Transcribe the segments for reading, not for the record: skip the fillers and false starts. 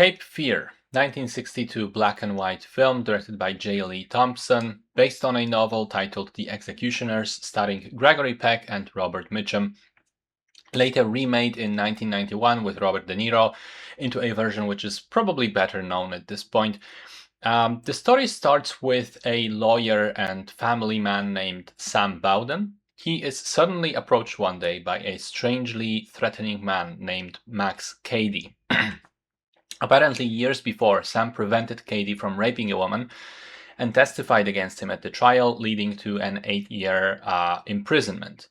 Cape Fear, 1962 black and white film directed by J. Lee Thompson, based on a novel titled The Executioners, starring Gregory Peck and Robert Mitchum, later remade in 1991 with Robert De Niro into a version which is probably better known at this point. The story starts with a lawyer and family man named Sam Bowden. He is suddenly approached one day by a strangely threatening man named Max Cady. Apparently, years before, Sam prevented Cady from raping a woman and testified against him at the trial, leading to an 8-year imprisonment.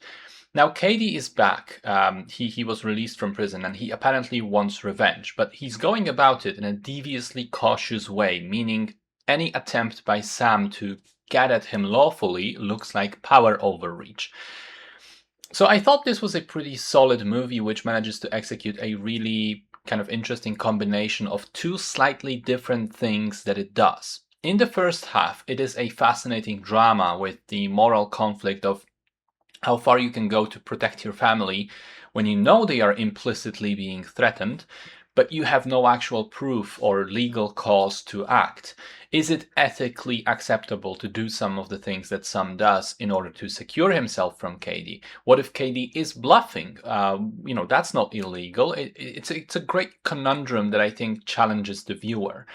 Now, Cady is back. He was released from prison and he apparently wants revenge, but he's going about it in a deviously cautious way, meaning any attempt by Sam to get at him lawfully looks like power overreach. So I thought this was a pretty solid movie which manages to execute a really kind of interesting combination of two slightly different things that it does. In the first half, it is a fascinating drama with the moral conflict of how far you can go to protect your family when you know they are implicitly being threatened, but you have no actual proof or legal cause to act. Is it ethically acceptable to do some of the things that Sam does in order to secure himself from Cady? What if Cady is bluffing? That's not illegal. It's a great conundrum that I think challenges the viewer.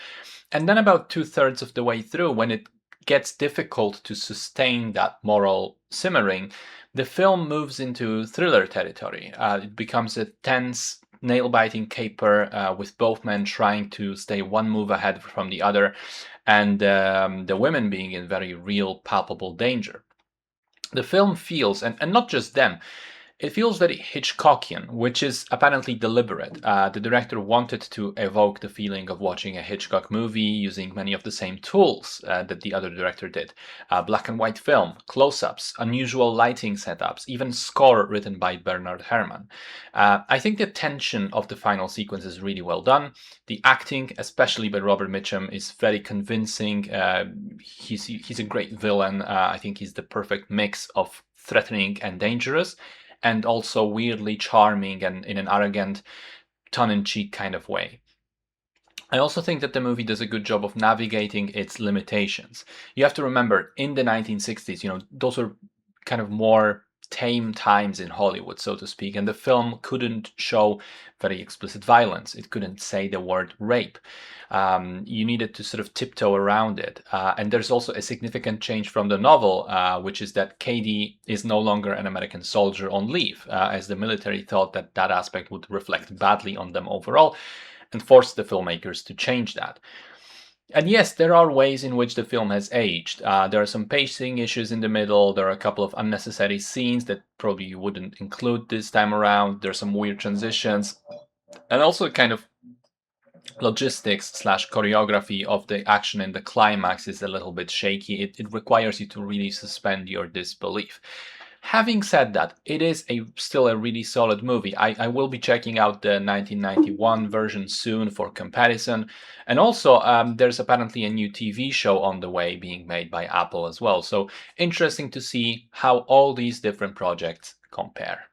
And then about 2/3 of the way through, when it gets difficult to sustain that moral simmering, the film moves into thriller territory. It becomes a tense, nail-biting caper with both men trying to stay one move ahead from the other, and the women being in very real, palpable danger. The film feels, and not just them, it feels very Hitchcockian, which is apparently deliberate. The director wanted to evoke the feeling of watching a Hitchcock movie using many of the same tools that the other director did. Black and white film, close-ups, unusual lighting setups, even score written by Bernard Herrmann. I think the tension of the final sequence is really well done. The acting, especially by Robert Mitchum, is very convincing. He's a great villain. I think he's the perfect mix of threatening and dangerous, and also weirdly charming and in an arrogant, tongue-in-cheek kind of way. I also think that the movie does a good job of navigating its limitations. You have to remember, in the 1960s, those were kind of more tame times in Hollywood, so to speak, and the film couldn't show very explicit violence. It couldn't say the word rape. You needed to sort of tiptoe around it. And there's also a significant change from the novel, which is that Cady is no longer an American soldier on leave, as the military thought that that aspect would reflect badly on them overall and forced the filmmakers to change that. And yes, there are ways in which the film has aged. There are some pacing issues in the middle. There are a couple of unnecessary scenes that probably you wouldn't include this time around. There's some weird transitions. And also kind of logistics / choreography of the action in the climax is a little bit shaky. It requires you to really suspend your disbelief. Having said that, it is still a really solid movie. I will be checking out the 1991 version soon for comparison. And also, there's apparently a new TV show on the way being made by Apple as well. So interesting to see how all these different projects compare.